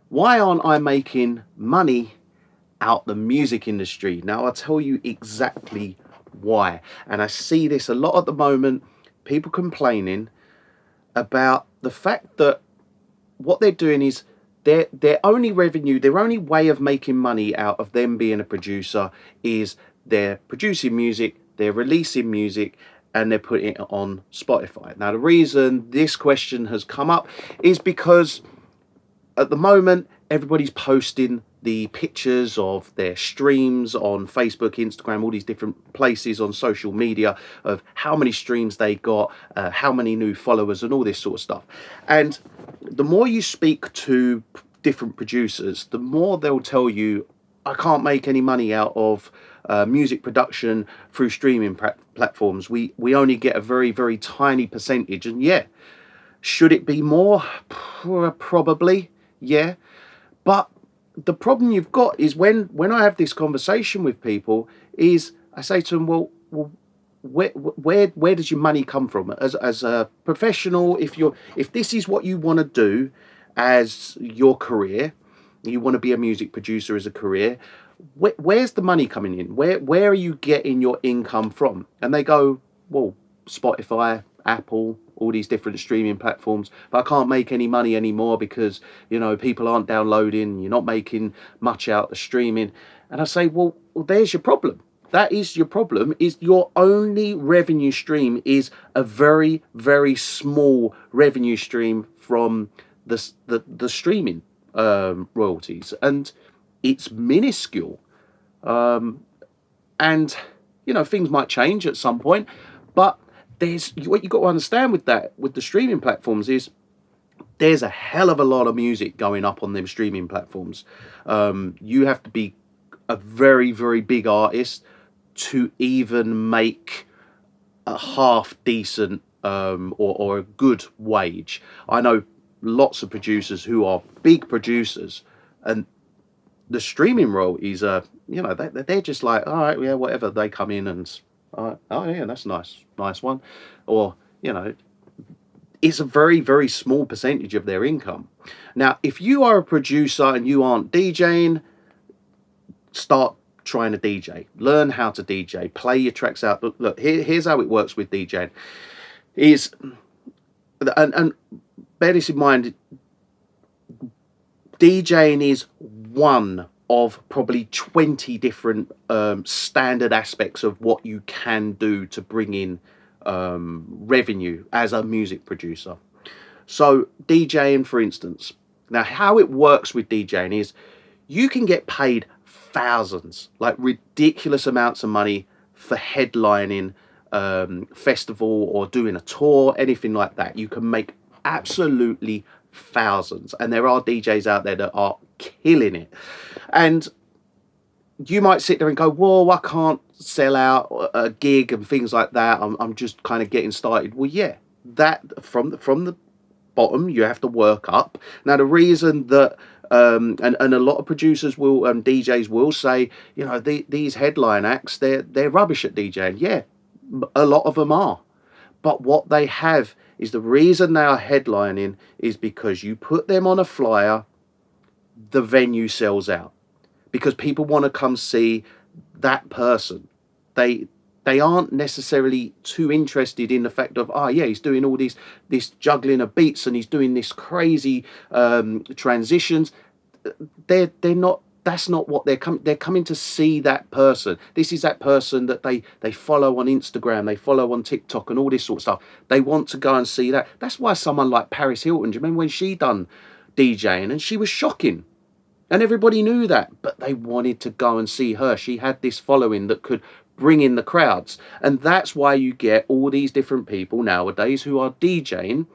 Why aren't I making money out the music industry? Now, I'll tell you exactly why. And I see this a lot at the moment, people complaining about the fact that what they're doing is their only revenue, their only way of making money out of them being a producer is they're producing music, they're releasing music, and they're putting it on Spotify. Now, the reason this question has come up is because at the moment, everybody's posting the pictures of their streams on Facebook, Instagram, all these different places on social media of how many streams they got, how many new followers, and all this sort of stuff. And the more you speak to different producers, the more they'll tell you, I can't make any money out of music production through streaming platforms. We only get a very, very tiny percentage. And yeah, should it be more? Probably, yeah. But the problem you've got is when I have this conversation with people, is I say to them, well, where does your money come from? As a professional, if this is what you want to do as your career, you want to be a music producer as a career, where's the money coming in? Where are you getting your income from? And they go, well, Spotify, Apple, all these different streaming platforms, but I can't make any money anymore because, people aren't downloading, you're not making much out of streaming. And I say, well, there's your problem. That is your problem, is your only revenue stream is a very, very small revenue stream from the streaming royalties. And it's minuscule. And, things might change at some point, but there's what you got to understand with the streaming platforms is there's a hell of a lot of music going up on them streaming platforms. You have to be a very, very big artist to even make a half decent or a good wage. I know lots of producers who are big producers, and the streaming royalties are, they're just like, all right, yeah, whatever. They come in and, oh yeah, that's nice one, or it's a very, very small percentage of their income. Now, if you are a producer and you aren't DJing, start trying to DJ. Learn how to DJ. Play your tracks out. Look, here's how it works with DJing. And bear this in mind, DJing is one of probably 20 different standard aspects of what you can do to bring in revenue as a music producer. So DJing, for instance. Now, how it works with DJing is you can get paid thousands, like ridiculous amounts of money for headlining festival or doing a tour, anything like that. You can make absolutely thousands, and there are DJs out there that are killing it. And you might sit there and go, whoa, I can't sell out a gig and things like that. I'm just kind of getting started. Well, yeah, that from the bottom, you have to work up. Now, the reason that and a lot of producers will DJs will say, these headline acts, they're rubbish at DJing. Yeah, a lot of them are. But what they have is, the reason they are headlining is because you put them on a flyer, the venue sells out. Because people want to come see that person. They aren't necessarily too interested in the fact of, he's doing all this juggling of beats and he's doing this crazy transitions. They're not. That's not what they're coming. They're coming to see that person. This is that person that they follow on Instagram, they follow on TikTok, and all this sort of stuff. They want to go and see that. That's why someone like Paris Hilton. Do you remember when she done DJing and she was shocking? And everybody knew that, but they wanted to go and see her. She had this following that could bring in the crowds. And that's why you get all these different people nowadays who are DJing,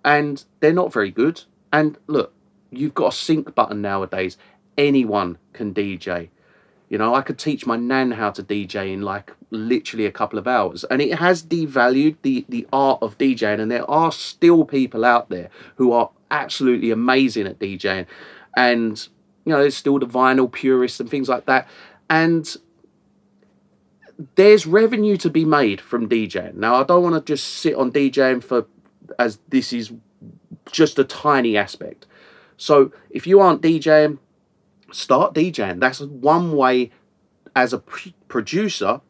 and they're not very good. And look, you've got a sync button nowadays. Anyone can DJ. I could teach my nan how to DJ in like literally a couple of hours. And it has devalued the art of DJing. And there are still people out there who are absolutely amazing at DJing. And there's still the vinyl purists and things like that. And there's revenue to be made from DJing. Now, I don't want to just sit on DJing as this is just a tiny aspect. So if you aren't DJing, start DJing. That's one way as a producer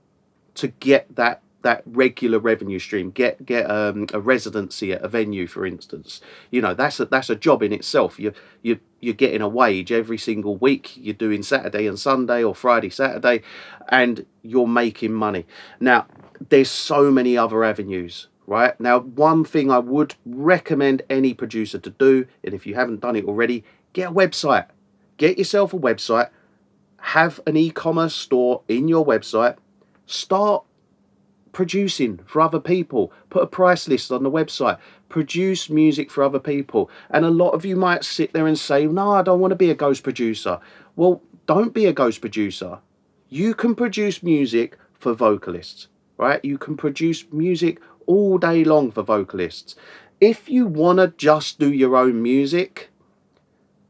to get that regular revenue stream, get a residency at a venue, for instance. You know, that's a job in itself. You're getting a wage every single week. You're doing Saturday and Sunday, or Friday, Saturday, and you're making money. Now, there's so many other avenues, right? Now, one thing I would recommend any producer to do, and if you haven't done it already, get a website. Get yourself a website. Have an e-commerce store in your website. Start producing for other people. Put a price list on the website. Produce music for other people. And a lot of you might sit there and say, no, I don't want to be a ghost producer. Well, don't be a ghost producer. You can produce music for vocalists, right? You can produce music all day long for vocalists. If you want to just do your own music,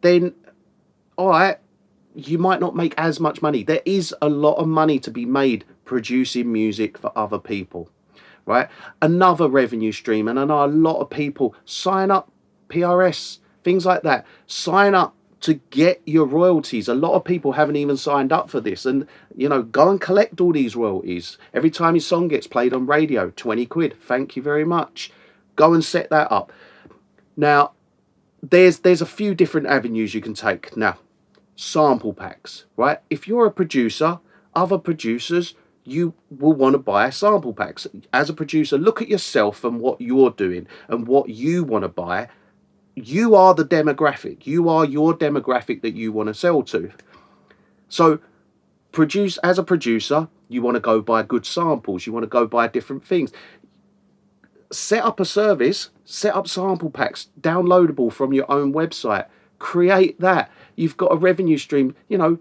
then all right, you might not make as much money. There is a lot of money to be made producing music for other people, right? Another revenue stream, and I know a lot of people sign up, PRS, things like that. Sign up to get your royalties. A lot of people haven't even signed up for this, and you know, go and collect all these royalties. Every time your song gets played on radio, 20 quid. Thank you very much. Go and set that up. Now, there's a few different avenues you can take. Now, sample packs, right? If you're a producer, other producers, you will want to buy sample packs. As a producer, look at yourself and what you're doing and what you want to buy. You are the demographic. You are your demographic that you want to sell to. So as a producer, you want to go buy good samples. You want to go buy different things. Set up a service, set up sample packs, downloadable from your own website. Create that. You've got a revenue stream, you know,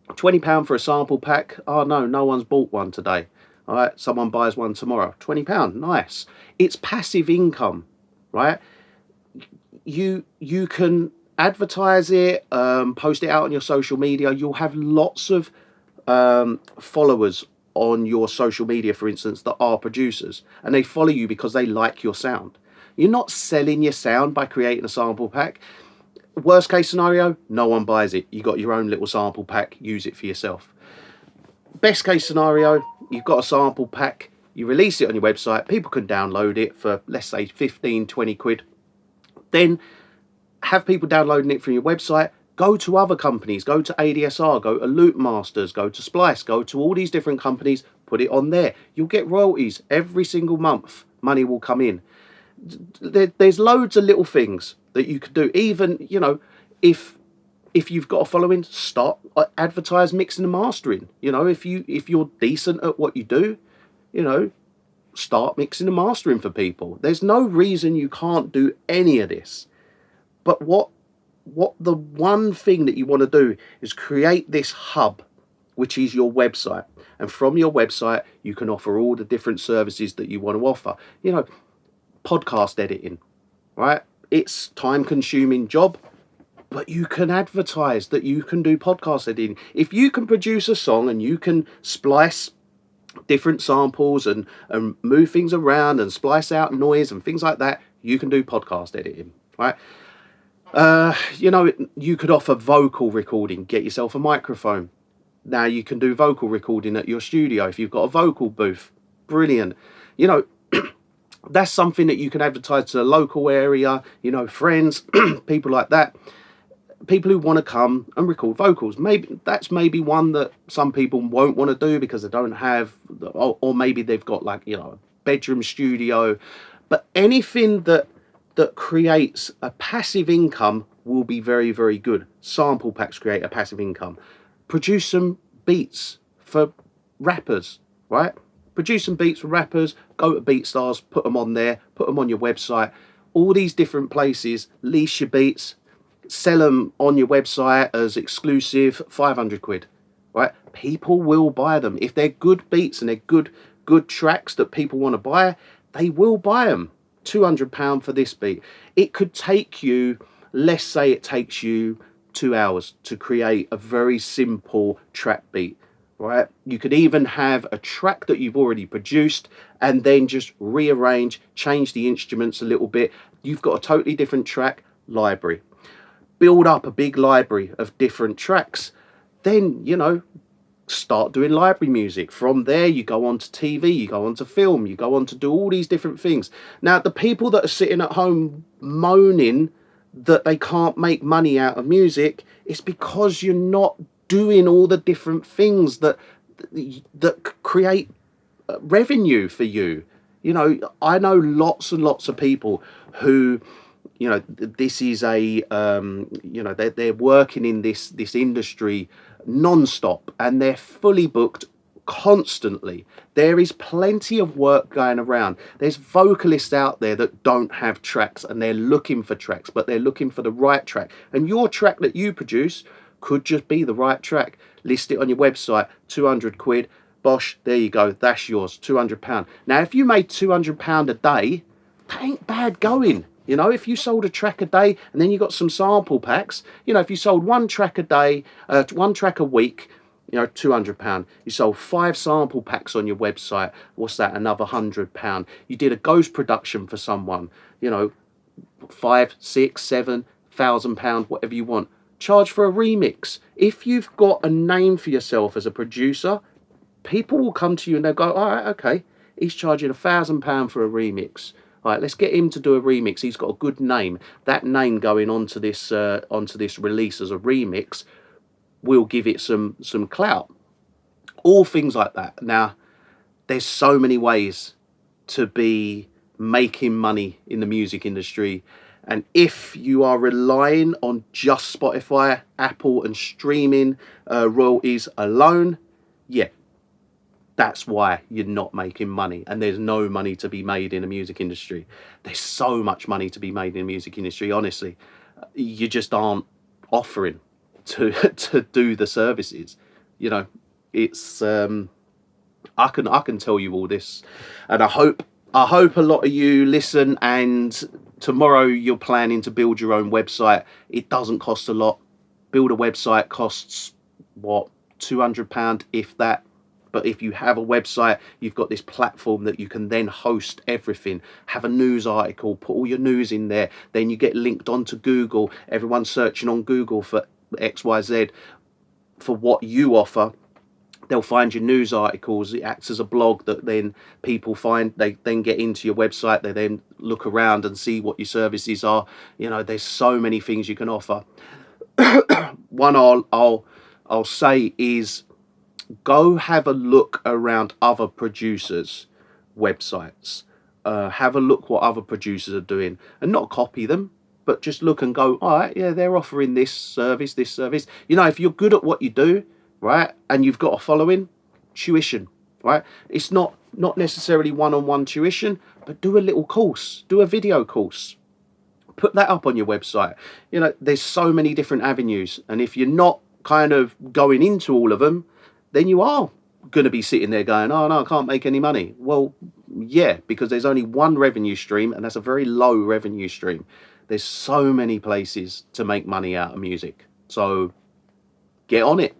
£20 for a sample pack. Oh no one's bought one today. All right, someone buys one tomorrow. £20, nice. It's passive income, right? You can advertise it, post it out on your social media. You'll have lots of followers on your social media, for instance, that are producers, and they follow you because they like your sound. You're not selling your sound by creating a sample pack. Worst case scenario, no one buys it. You got your own little sample pack, use it for yourself. Best case scenario, you've got a sample pack, you release it on your website, people can download it for, let's say, 15, 20 quid. Then have people downloading it from your website. Go to other companies, go to ADSR, go to Loopmasters, go to Splice, go to all these different companies, put it on there. You'll get royalties every single month. Money will come in. There's loads of little things that you could do. Even, you know, if you've got a following, start advertise mixing and mastering. You know, if you're decent at what you do, you know, start mixing and mastering for people. There's no reason you can't do any of this. But what the one thing that you want to do is create this hub, which is your website. And from your website, you can offer all the different services that you want to offer. You know, podcast editing, right? It's time-consuming job, but you can advertise that you can do podcast editing. If you can produce a song and you can splice different samples and move things around and splice out noise and things like that, you can do podcast editing, right? You know, you could offer vocal recording. Get yourself a microphone. Now you can do vocal recording at your studio if you've got a vocal booth. Brilliant. You know, that's something that you can advertise to the local area, you know, friends, people like that. People who want to come and record vocals. Maybe that's one that some people won't want to do because they don't have, or maybe they've got, like, you know, a bedroom studio. But anything that creates a passive income will be very, very good. Sample packs create a passive income. Produce some beats for rappers, right? Produce some beats for rappers, go to BeatStars, put them on there, put them on your website. All these different places, lease your beats, sell them on your website as exclusive, 500 quid, right? People will buy them. If they're good beats and they're good tracks that people want to buy, they will buy them. £200 for this beat. It could take you, let's say it takes you 2 hours to create a very simple track beat, right? You could even have a track that you've already produced and then just rearrange, change the instruments a little bit. You've got a totally different track library. build up a big library of different tracks, then, you know, start doing library music. From there, you go on to TV, you go on to film, you go on to do all these different things. Now, the people that are sitting at home moaning that they can't make money out of music, it's because you're not doing all the different things that create revenue for you. You know, I know lots and lots of people who, you know, this is a you know, they're working in this industry non-stop, and they're fully booked constantly. There is plenty of work going around. There's vocalists out there that don't have tracks, and they're looking for tracks, but they're looking for the right track. And your track that you produce could just be the right track. List it on your website, 200 quid. Bosh, there you go, that's yours, £200. Now, if you made £200 a day, that ain't bad going. You know, if you sold a track a day and then you got some sample packs, you know, if you sold one track a day, one track a week, you know, £200. You sold 5 sample packs on your website, what's that, another £100. You did a ghost production for someone, you know, 5, 6, 7 thousand pounds, whatever you want. Charge for a remix. If you've got a name for yourself as a producer, people will come to you and they'll go, all right, okay, he's charging £1,000 for a remix. All right, let's get him to do a remix. He's got a good name. That name going onto this release as a remix will give it some clout. All things like that. Now, there's so many ways to be making money in the music industry. And if you are relying on just Spotify, Apple and streaming royalties alone, yeah, that's why you're not making money, and there's no money to be made in the music industry. There's so much money to be made in the music industry, honestly. You just aren't offering to do the services. You know, it's I can tell you all this, and I hope a lot of you listen, and tomorrow you're planning to build your own website. It doesn't cost a lot. Build a website costs what, £200, if that. But if you have a website, you've got this platform that you can then host everything. Have a news article, put all your news in there. Then you get linked onto Google. Everyone's searching on Google for XYZ, for what you offer. They'll find your news articles. It acts as a blog that then people find. They then get into your website. They then look around and see what your services are. You know, there's so many things you can offer. One I'll say is, go have a look around other producers' websites. Have a look what other producers are doing, and not copy them, but just look and go, all right, yeah, they're offering this service, this service. You know, if you're good at what you do, right, and you've got a following, tuition, right? It's not necessarily one-on-one tuition, but do a little course, do a video course. Put that up on your website. You know, there's so many different avenues, and if you're not kind of going into all of them, then you are going to be sitting there going, oh no, I can't make any money. Well, yeah, because there's only one revenue stream, and that's a very low revenue stream. There's so many places to make money out of music. So get on it.